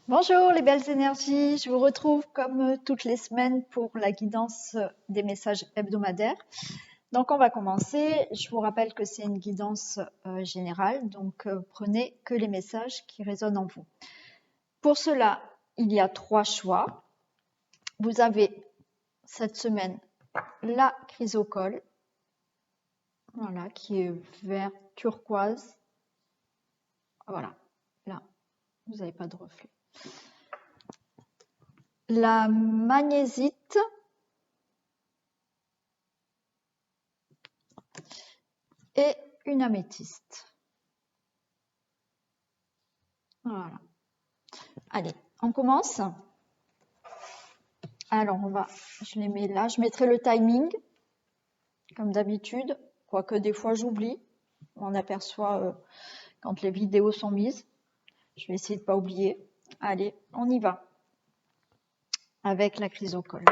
Bonjour les belles énergies, je vous retrouve comme toutes les semaines pour la guidance des messages hebdomadaires. Donc on va commencer, je vous rappelle que c'est une guidance générale, donc prenez que les messages qui résonnent en vous. Pour cela, il y a 3 choix. Vous avez cette semaine la chrysocole, voilà, qui est vert turquoise. Voilà, là, vous n'avez pas de reflet. La magnésite et une améthyste. Voilà. Allez, on commence. Alors, je les mets là. Je mettrai le timing, comme d'habitude, quoique des fois j'oublie. On aperçoit quand les vidéos sont mises. Je vais essayer de ne pas oublier. Allez, on y va. Avec la chrysocole.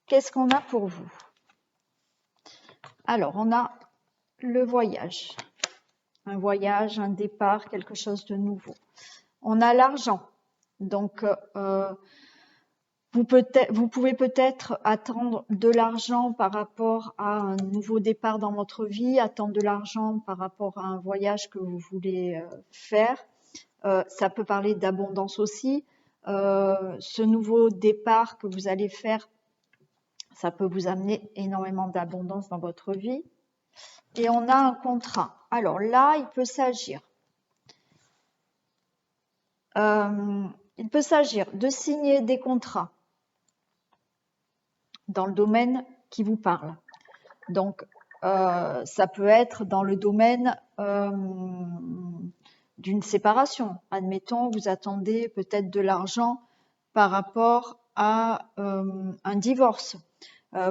Qu'est-ce qu'on a pour vous? Alors, on a le voyage. Un voyage, un départ, quelque chose de nouveau. On a l'argent. Donc, vous pouvez peut-être attendre de l'argent par rapport à un nouveau départ dans votre vie, attendre de l'argent par rapport à un voyage que vous voulez faire. Ça peut parler d'abondance aussi. Ce nouveau départ que vous allez faire, ça peut vous amener énormément d'abondance dans votre vie. Et on a un contrat. Alors là, il peut s'agir de signer des contrats dans le domaine qui vous parle. Donc, ça peut être dans le domaine d'une séparation. Admettons, vous attendez peut-être de l'argent par rapport à un divorce.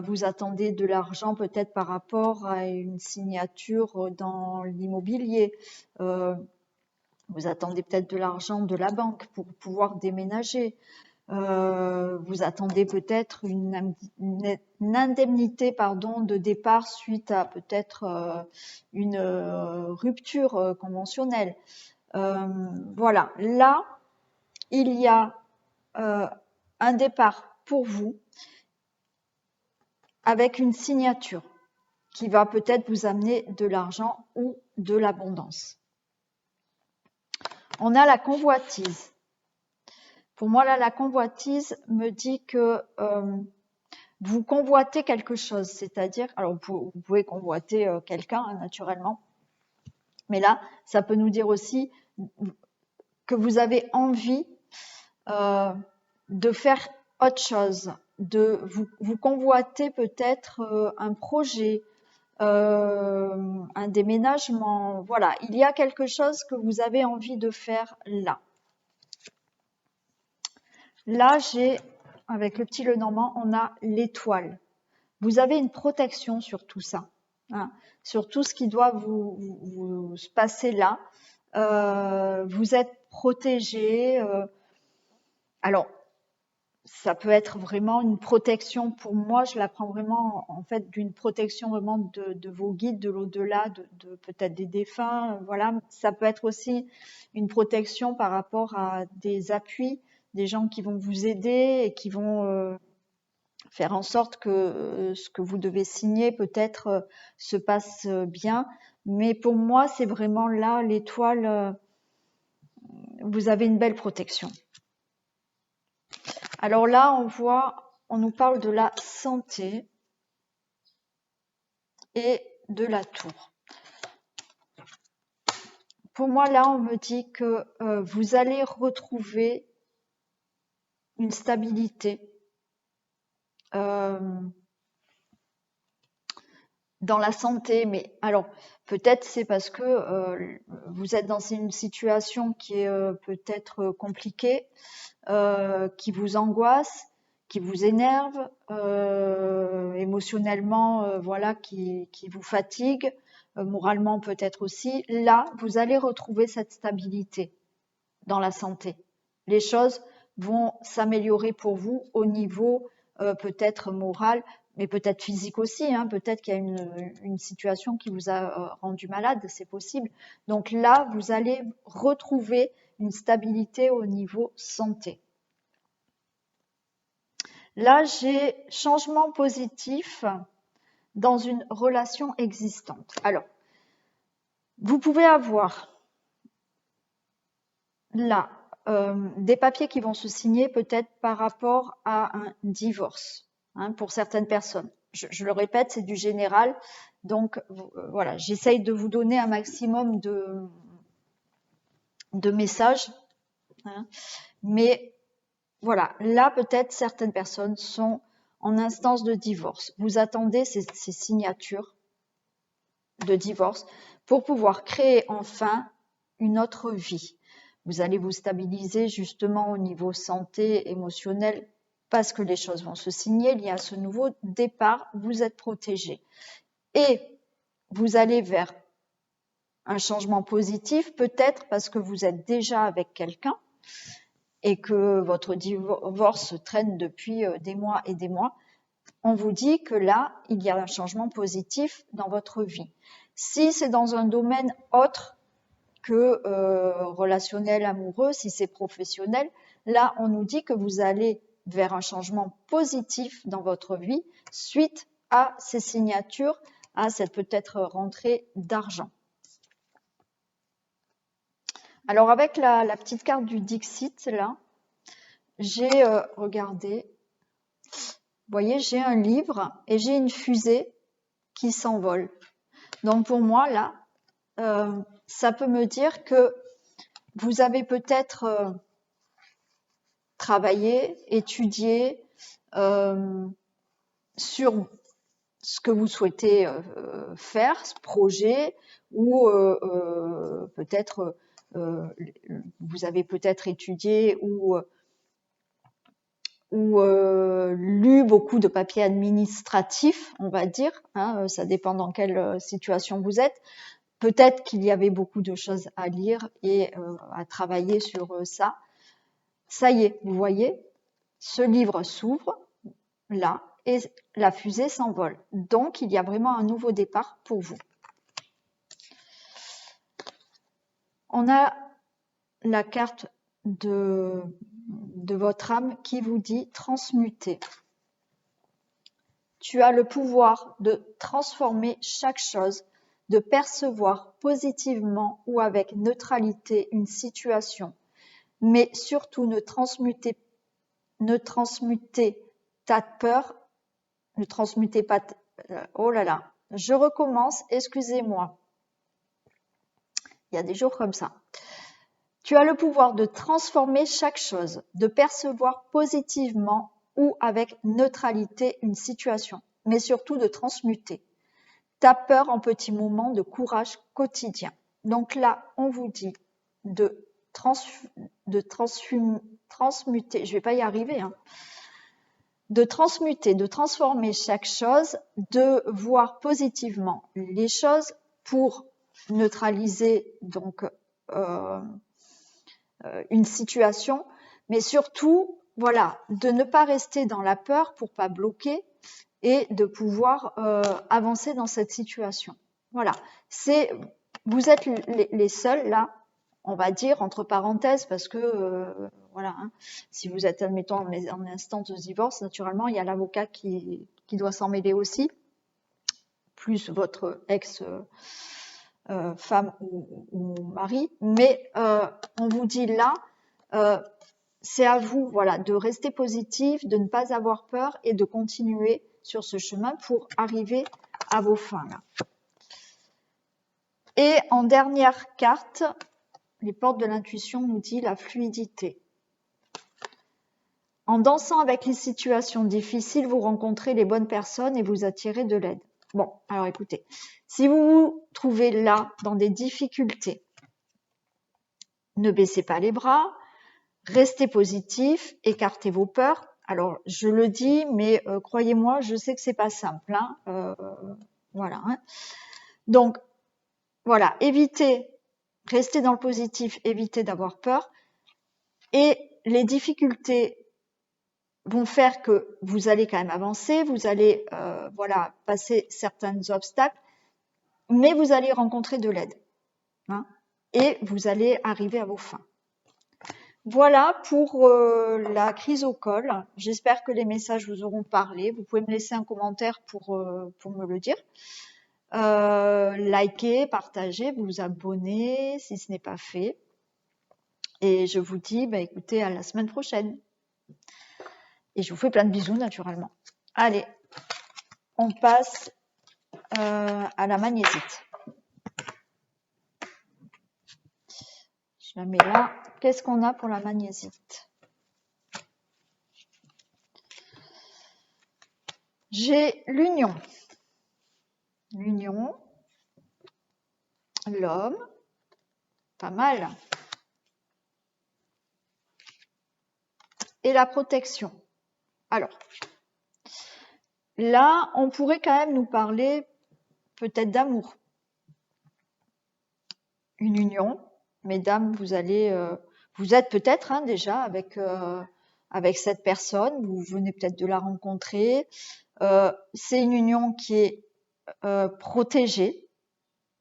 Vous attendez de l'argent peut-être par rapport à une signature dans l'immobilier. Vous attendez peut-être de l'argent de la banque pour pouvoir déménager. Vous attendez peut-être une indemnité de départ suite à peut-être une rupture conventionnelle. Voilà, là, il y a un départ pour vous avec une signature qui va peut-être vous amener de l'argent ou de l'abondance. On a la convoitise. Pour moi, là, la convoitise me dit que vous convoitez quelque chose, c'est-à-dire, alors vous pouvez convoiter quelqu'un, hein, naturellement, mais là, ça peut nous dire aussi que vous avez envie de faire autre chose, vous convoitez peut-être un projet, un déménagement, voilà, il y a quelque chose que vous avez envie de faire là. Là, avec le petit Lenormand, on a l'étoile. Vous avez une protection sur tout ça, hein, sur tout ce qui doit vous se passer là. Vous êtes protégé. Alors, ça peut être vraiment une protection. Pour moi, je la prends vraiment en fait d'une protection vraiment de vos guides, de l'au-delà, de peut-être des défunts. Voilà, ça peut être aussi une protection par rapport à des appuis, des gens qui vont vous aider et qui vont faire en sorte que ce que vous devez signer peut-être se passe bien. Mais pour moi, c'est vraiment là, l'étoile, vous avez une belle protection. Alors là, on nous parle de la santé et de la tour. Pour moi, là, on me dit que vous allez retrouver une stabilité dans la santé, mais alors peut-être c'est parce que vous êtes dans une situation qui est peut-être compliquée, qui vous angoisse, qui vous énerve, émotionnellement, voilà, qui vous fatigue, moralement peut-être aussi. Là, vous allez retrouver cette stabilité dans la santé. Les choses vont s'améliorer pour vous au niveau peut-être moral, mais peut-être physique aussi, hein, peut-être qu'il y a une situation qui vous a rendu malade, c'est possible. Donc là, vous allez retrouver une stabilité au niveau santé. Là, j'ai changement positif dans une relation existante. Alors, vous pouvez avoir là des papiers qui vont se signer peut-être par rapport à un divorce, hein, pour certaines personnes. Je le répète, c'est du général. Donc, voilà, j'essaye de vous donner un maximum de messages. Hein, mais voilà, là, peut-être certaines personnes sont en instance de divorce. Vous attendez ces signatures de divorce pour pouvoir créer enfin une autre vie. Vous allez vous stabiliser justement au niveau santé, émotionnel, parce que les choses vont se signer. Il y a ce nouveau départ, vous êtes protégé. Et vous allez vers un changement positif, peut-être parce que vous êtes déjà avec quelqu'un et que votre divorce traîne depuis des mois et des mois. On vous dit que là, il y a un changement positif dans votre vie. Si c'est dans un domaine autre que relationnel, amoureux, si c'est professionnel, là, on nous dit que vous allez vers un changement positif dans votre vie suite à ces signatures, à cette peut-être rentrée d'argent. Alors, avec la petite carte du Dixit, là, j'ai regardé, vous voyez, j'ai un livre et j'ai une fusée qui s'envole. Donc, pour moi, là, ça peut me dire que vous avez peut-être travaillé, étudié sur ce que vous souhaitez faire, ce projet, ou peut-être vous avez peut-être étudié ou lu beaucoup de papiers administratifs, on va dire, hein, ça dépend dans quelle situation vous êtes. Peut-être qu'il y avait beaucoup de choses à lire et à travailler sur ça. Ça y est, vous voyez, ce livre s'ouvre là et la fusée s'envole. Donc, il y a vraiment un nouveau départ pour vous. On a la carte de votre âme qui vous dit transmuter. Tu as le pouvoir de transformer chaque chose, de percevoir positivement ou avec neutralité une situation, mais surtout ne transmutez ta peur, ne transmutez pas, oh là là, je recommence, excusez-moi. Il y a des jours comme ça. Tu as le pouvoir de transformer chaque chose, de percevoir positivement ou avec neutralité une situation, mais surtout de transmuter ta peur en petits moments de courage quotidien. Donc là, on vous dit de transmuter, je vais pas y arriver, hein, de transmuter, de transformer chaque chose, de voir positivement les choses pour neutraliser donc une situation, mais surtout, voilà, de ne pas rester dans la peur pour pas bloquer et de pouvoir avancer dans cette situation. Voilà, vous êtes les seuls là, on va dire entre parenthèses, parce que voilà, hein, si vous êtes admettons en instance de divorce, naturellement il y a l'avocat qui doit s'en mêler aussi, plus votre ex femme ou mari, mais on vous dit là, c'est à vous, voilà, de rester positif, de ne pas avoir peur et de continuer sur ce chemin pour arriver à vos fins là. Et en dernière carte, les portes de l'intuition nous dit la fluidité. En dansant avec les situations difficiles, vous rencontrez les bonnes personnes et vous attirez de l'aide. Bon, alors écoutez, si vous vous trouvez là dans des difficultés, ne baissez pas les bras, restez positif, écartez vos peurs. Alors, je le dis, mais croyez-moi, je sais que c'est pas simple. Hein, voilà. Hein. Donc, voilà, restez dans le positif, évitez d'avoir peur. Et les difficultés vont faire que vous allez quand même avancer, vous allez voilà, passer certains obstacles, mais vous allez rencontrer de l'aide. Hein, et vous allez arriver à vos fins. Voilà pour la crise au col. J'espère que les messages vous auront parlé. Vous pouvez me laisser un commentaire pour me le dire. Likez, partagez, vous abonnez si ce n'est pas fait. Et je vous dis, bah, écoutez, à la semaine prochaine. Et je vous fais plein de bisous naturellement. Allez, on passe à la magnésite. Je la mets là. Qu'est-ce qu'on a pour la magnésite? J'ai l'union. L'union, l'homme, pas mal. Et la protection. Alors, là, on pourrait quand même nous parler peut-être d'amour. Une union, mesdames, vous êtes peut-être déjà avec cette personne, vous venez peut-être de la rencontrer. C'est une union qui est protégée,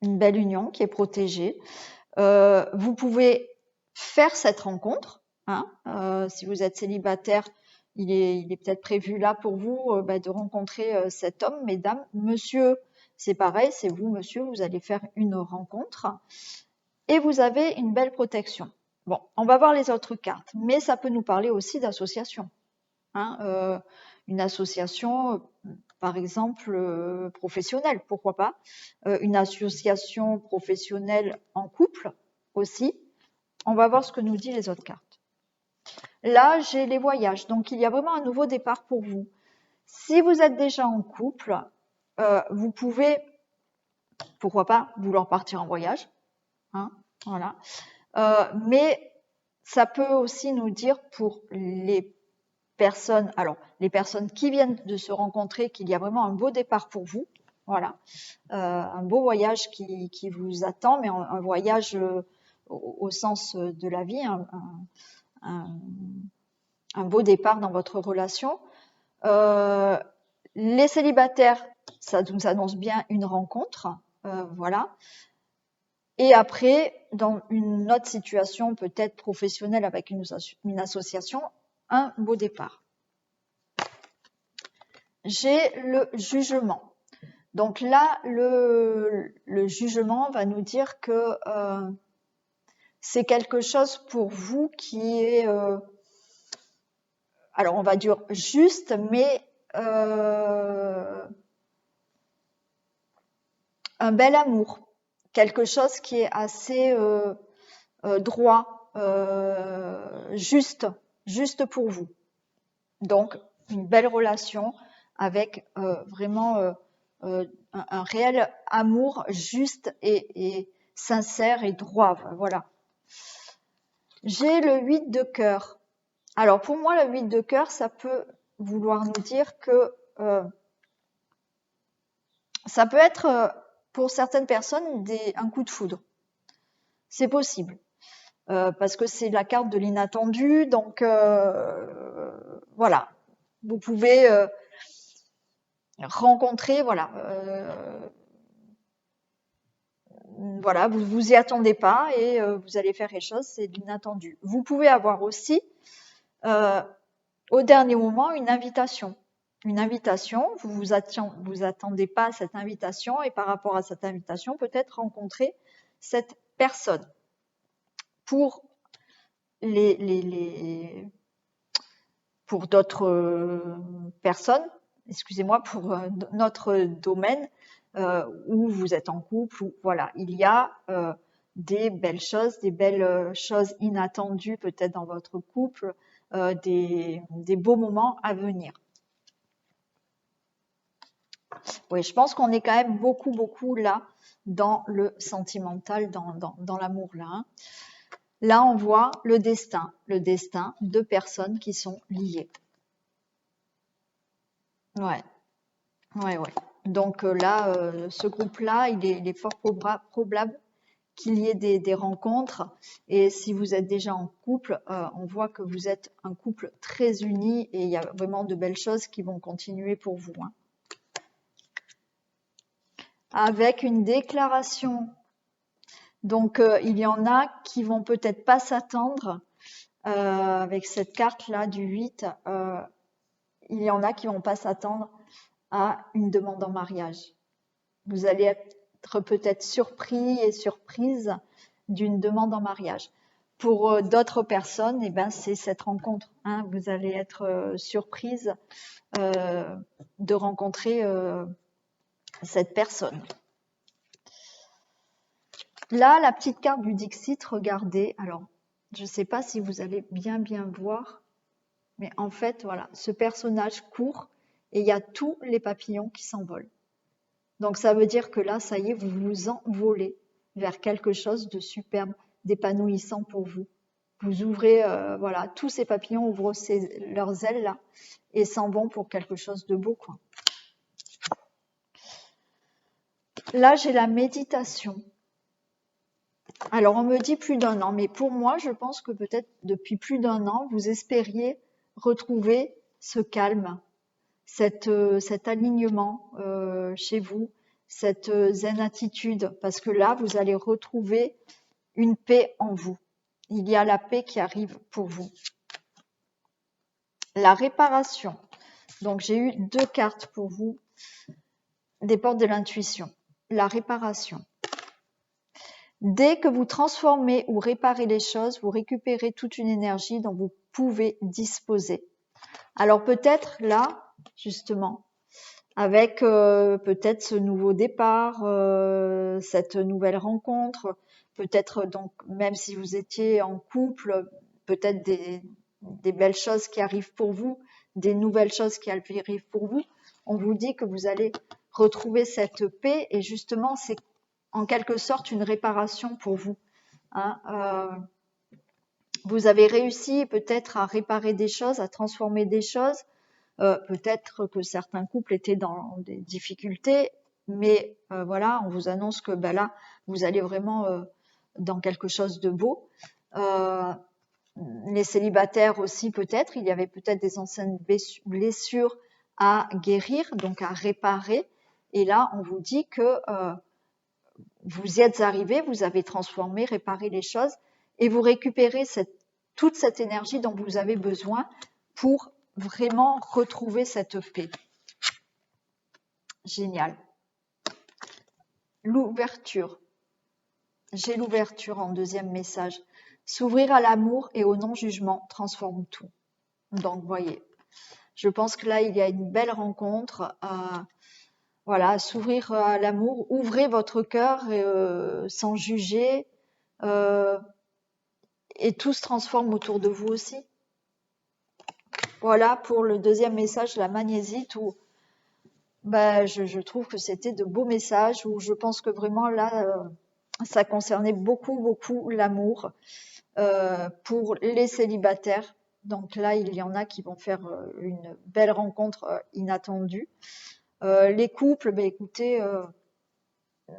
une belle union qui est protégée. Vous pouvez faire cette rencontre. Si vous êtes célibataire, il est peut-être prévu là pour vous de rencontrer cet homme, mesdames. Monsieur, c'est pareil, c'est vous, monsieur, vous allez faire une rencontre et vous avez une belle protection. Bon, on va voir les autres cartes, mais ça peut nous parler aussi d'association. Une association, par exemple, professionnelle, pourquoi pas. Une association professionnelle en couple aussi. On va voir ce que nous disent les autres cartes. Là, j'ai les voyages, donc il y a vraiment un nouveau départ pour vous. Si vous êtes déjà en couple, vous pouvez, pourquoi pas, vouloir partir en voyage. Voilà. Mais ça peut aussi nous dire pour les personnes, alors les personnes qui viennent de se rencontrer, qu'il y a vraiment un beau départ pour vous. Voilà, un beau voyage qui vous attend, mais un voyage au sens de la vie, un beau départ dans votre relation. Les célibataires, ça nous annonce bien une rencontre, voilà. Et après, dans une autre situation, peut-être professionnelle avec une association, un beau départ. J'ai le jugement. Donc là, le jugement va nous dire que c'est quelque chose pour vous qui est, alors on va dire juste, mais un bel amour, quelque chose qui est assez droit, juste pour vous. Donc une belle relation avec vraiment un réel amour juste et sincère et droit. Voilà. J'ai le 8 de cœur. Alors pour moi, le 8 de cœur, ça peut vouloir nous dire que ça peut être pour certaines personnes un coup de foudre. C'est possible. Parce que c'est la carte de l'inattendu, donc voilà. Vous pouvez rencontrer, voilà, vous vous y attendez pas et vous allez faire quelque chose, c'est de l'inattendu. Vous pouvez avoir aussi au dernier moment une invitation. Vous attendez pas à cette invitation et par rapport à cette invitation, peut-être rencontrer cette personne. Pour pour d'autres personnes, excusez-moi, pour notre domaine où vous êtes en couple, voilà, il y a des belles choses inattendues peut-être dans votre couple, des beaux moments à venir. Oui, je pense qu'on est quand même beaucoup là dans le sentimental, dans l'amour là. Là, on voit le destin de personnes qui sont liées. Ouais. Donc là, ce groupe-là, il est fort probable qu'il y ait des rencontres. Et si vous êtes déjà en couple, on voit que vous êtes un couple très uni et il y a vraiment de belles choses qui vont continuer pour vous. Avec une déclaration. Donc, il y en a qui vont peut-être pas s'attendre avec cette carte-là du 8, il y en a qui vont pas s'attendre à une demande en mariage. Vous allez être peut-être surpris et surprise d'une demande en mariage. Pour d'autres personnes, eh ben, c'est cette rencontre. Hein. Vous allez être surprise de rencontrer cette personne. Là, la petite carte du Dixit, regardez. Alors, je ne sais pas si vous allez bien voir, mais en fait, voilà, ce personnage court et il y a tous les papillons qui s'envolent. Donc, ça veut dire que là, ça y est, vous vous envolez vers quelque chose de superbe, d'épanouissant pour vous. Vous ouvrez, voilà, tous ces papillons ouvrent leurs ailes là et s'en vont pour quelque chose de beau, quoi. Là, j'ai la méditation. Alors, on me dit plus d'1 an, mais pour moi, je pense que peut-être depuis plus d'1 an, vous espériez retrouver ce calme, cet alignement chez vous, cette zen attitude, parce que là, vous allez retrouver une paix en vous. Il y a la paix qui arrive pour vous. La réparation. Donc, j'ai eu 2 cartes pour vous, des portes de l'intuition. La réparation. Dès que vous transformez ou réparez les choses, vous récupérez toute une énergie dont vous pouvez disposer. Alors peut-être là, justement, avec peut-être ce nouveau départ, cette nouvelle rencontre, peut-être donc même si vous étiez en couple, peut-être des belles choses qui arrivent pour vous, des nouvelles choses qui arrivent pour vous. On vous dit que vous allez retrouver cette paix et justement c'est en quelque sorte une réparation pour vous. Hein, vous avez réussi peut-être à réparer des choses, à transformer des choses. Peut-être que certains couples étaient dans des difficultés, mais voilà, on vous annonce que ben là, vous allez vraiment dans quelque chose de beau. Les célibataires aussi peut-être, il y avait peut-être des anciennes blessures à guérir, donc à réparer. Et là, on vous dit que vous y êtes arrivé, vous avez transformé, réparé les choses et vous récupérez toute cette énergie dont vous avez besoin pour vraiment retrouver cette paix. Génial. L'ouverture. J'ai l'ouverture en 2e message. S'ouvrir à l'amour et au non-jugement transforme tout. Donc, voyez, je pense que là, il y a une belle rencontre. Voilà, s'ouvrir à l'amour, ouvrez votre cœur sans juger et tout se transforme autour de vous aussi. Voilà pour le 2e message, la magnésite, où je trouve que c'était de beaux messages, où je pense que vraiment là, ça concernait beaucoup l'amour pour les célibataires. Donc là, il y en a qui vont faire une belle rencontre inattendue. Les couples, écoutez,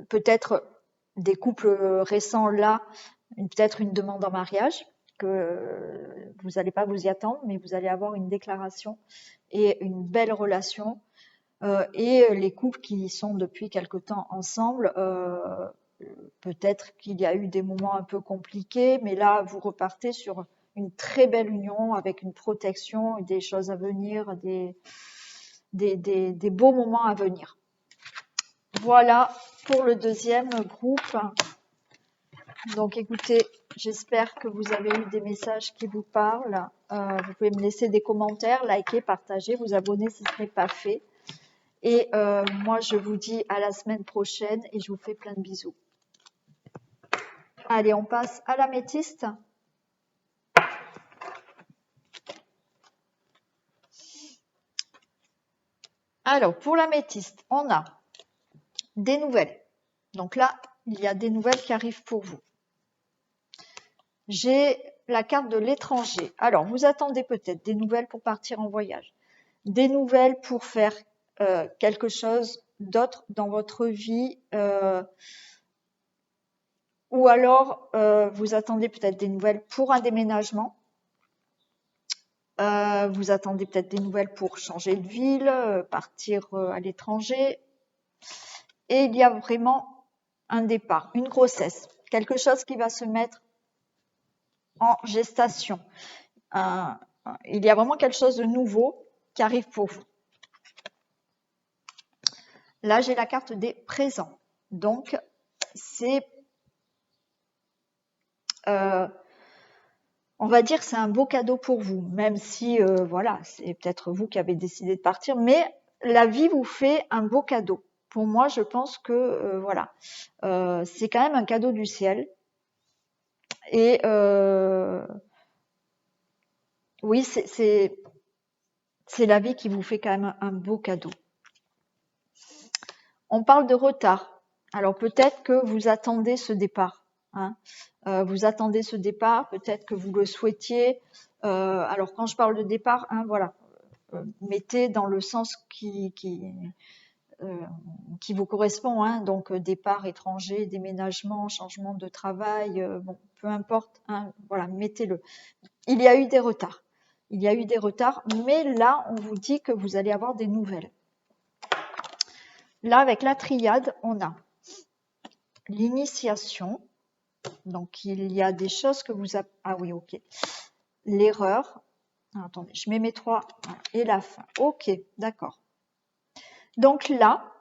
peut-être des couples récents là, peut-être une demande en mariage, que vous n'allez pas vous y attendre, mais vous allez avoir une déclaration et une belle relation. Et les couples qui sont depuis quelque temps ensemble, peut-être qu'il y a eu des moments un peu compliqués, mais là, vous repartez sur une très belle union avec une protection, des choses à venir, des beaux moments à venir. Voilà pour le 2e groupe. Donc écoutez, j'espère que vous avez eu des messages qui vous parlent. Vous pouvez me laisser des commentaires, liker, partager, vous abonner si ce n'est pas fait. Et moi, je vous dis à la semaine prochaine et je vous fais plein de bisous. Allez, on passe à l'améthyste. Alors, pour l'améthyste, on a des nouvelles. Donc là, il y a des nouvelles qui arrivent pour vous. J'ai la carte de l'étranger. Alors, vous attendez peut-être des nouvelles pour partir en voyage, des nouvelles pour faire quelque chose d'autre dans votre vie, ou alors vous attendez peut-être des nouvelles pour un déménagement. Vous attendez peut-être des nouvelles pour changer de ville, partir à l'étranger. Et il y a vraiment un départ, une grossesse, quelque chose qui va se mettre en gestation. Il y a vraiment quelque chose de nouveau qui arrive pour vous. Là, j'ai la carte des présents. Donc, c'est, on va dire, c'est un beau cadeau pour vous, même si, voilà, c'est peut-être vous qui avez décidé de partir, mais la vie vous fait un beau cadeau. Pour moi, je pense que, voilà, c'est quand même un cadeau du ciel. Et oui, c'est la vie qui vous fait quand même un beau cadeau. On parle de retard. Alors peut-être que vous attendez ce départ. Hein. Vous attendez ce départ, peut-être que vous le souhaitiez. Alors quand je parle de départ, hein, voilà, mettez dans le sens qui vous correspond. Hein. Donc départ étranger, déménagement, changement de travail, bon, peu importe. Hein, voilà, mettez-le. Il y a eu des retards. Il y a eu des retards, mais là, on vous dit que vous allez avoir des nouvelles. Là, avec la triade, on a l'initiation. Donc, il y a des choses que vous avez... Ah oui, ok. L'erreur. Attendez, je mets mes 3. Et la fin. Ok, d'accord. Donc là,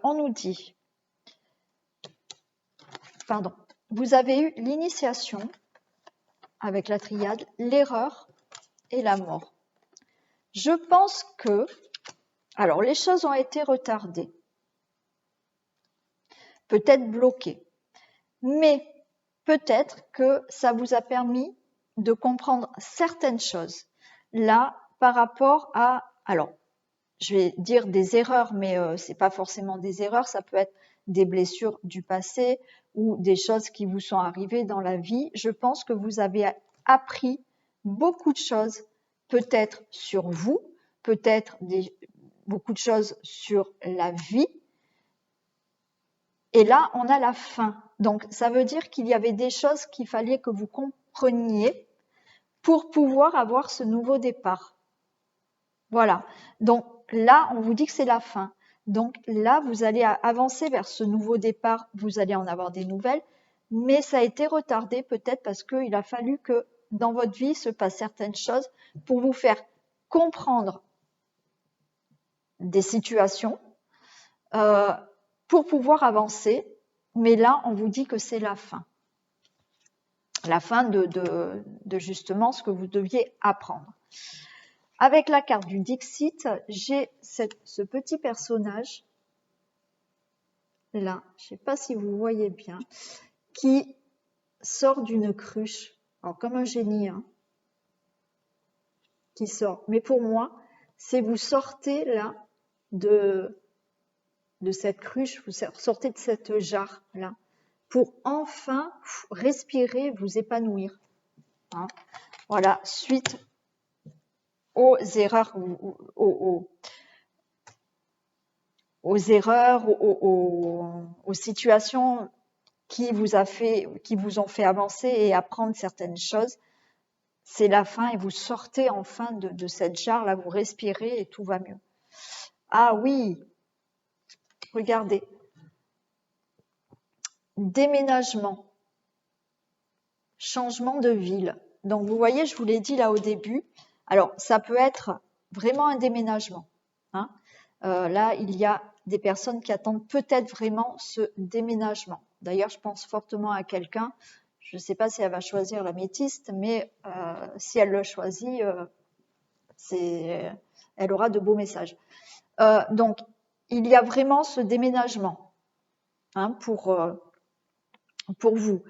on nous dit... Pardon. Vous avez eu l'initiation avec la triade, l'erreur et la mort. Je pense que... Alors, les choses ont été retardées. Peut-être bloquées. Mais peut-être que ça vous a permis de comprendre certaines choses. Là, par rapport à... Alors, je vais dire des erreurs, mais c'est pas forcément des erreurs. Ça peut être des blessures du passé ou des choses qui vous sont arrivées dans la vie. Je pense que vous avez appris beaucoup de choses, peut-être sur vous, peut-être beaucoup de choses sur la vie. Et là, on a la fin. Donc, ça veut dire qu'il y avait des choses qu'il fallait que vous compreniez pour pouvoir avoir ce nouveau départ. Voilà. Donc, là, on vous dit que c'est la fin. Donc, là, vous allez avancer vers ce nouveau départ. Vous allez en avoir des nouvelles. Mais ça a été retardé peut-être parce qu'il a fallu que dans votre vie se passent certaines choses pour vous faire comprendre des situations, pour pouvoir avancer, mais là, on vous dit que c'est la fin. La fin de justement ce que vous deviez apprendre. Avec la carte du Dixit, j'ai ce petit personnage, là, je ne sais pas si vous voyez bien, qui sort d'une cruche, alors comme un génie, hein, qui sort. Mais pour moi, c'est vous sortez là de cette cruche, vous sortez de cette jarre-là, pour enfin respirer, vous épanouir. Hein. Voilà, suite aux erreurs, aux erreurs, aux situations qui vous ont fait avancer et apprendre certaines choses. C'est la fin et vous sortez enfin de cette jarre-là, vous respirez et tout va mieux. Ah oui, regardez. Déménagement, changement de ville. Donc, vous voyez, je vous l'ai dit là au début. Alors, ça peut être vraiment un déménagement. Hein. Là, il y a des personnes qui attendent peut-être vraiment ce déménagement. D'ailleurs, je pense fortement à quelqu'un. Je ne sais pas si elle va choisir l'améthyste, mais si elle le choisit, elle aura de beaux messages. Donc, il y a vraiment ce déménagement, hein, pour vous.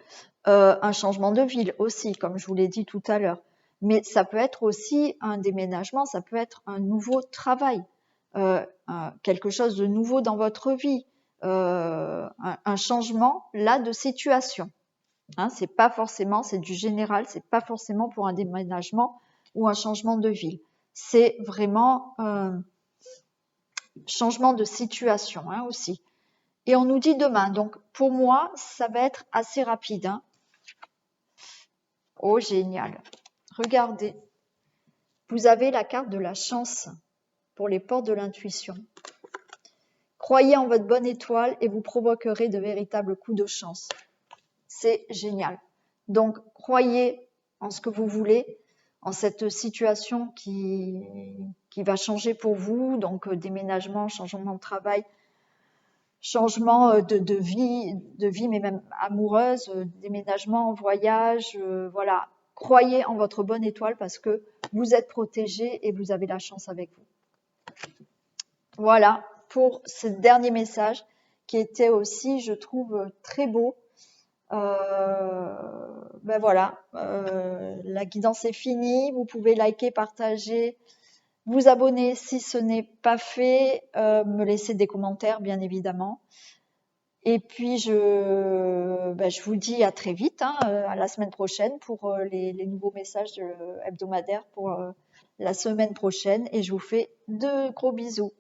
Un changement de ville aussi, comme je vous l'ai dit tout à l'heure. Mais ça peut être aussi un déménagement, ça peut être un nouveau travail, quelque chose de nouveau dans votre vie, un changement là de situation. Hein, c'est pas forcément, c'est du général, c'est pas forcément pour un déménagement ou un changement de ville. C'est vraiment changement de situation, hein, aussi. Et on nous dit demain. Donc pour moi, ça va être assez rapide. Hein. Oh, génial. Regardez. Vous avez la carte de la chance pour les portes de l'intuition. Croyez en votre bonne étoile et vous provoquerez de véritables coups de chance. c'est génial. Donc, croyez en ce que vous voulez, en cette situation qui va changer pour vous, donc déménagement, changement de travail, changement de vie, mais même amoureuse, déménagement, voyage, voilà. Croyez en votre bonne étoile parce que vous êtes protégé et vous avez la chance avec vous. Voilà pour ce dernier message qui était aussi, je trouve, très beau. Ben voilà, la guidance est finie. Vous pouvez liker, partager, vous abonner si ce n'est pas fait, me laisser des commentaires bien évidemment. Et puis je vous dis à très vite, hein, à la semaine prochaine pour les nouveaux messages hebdomadaires pour la semaine prochaine. Et je vous fais de gros bisous.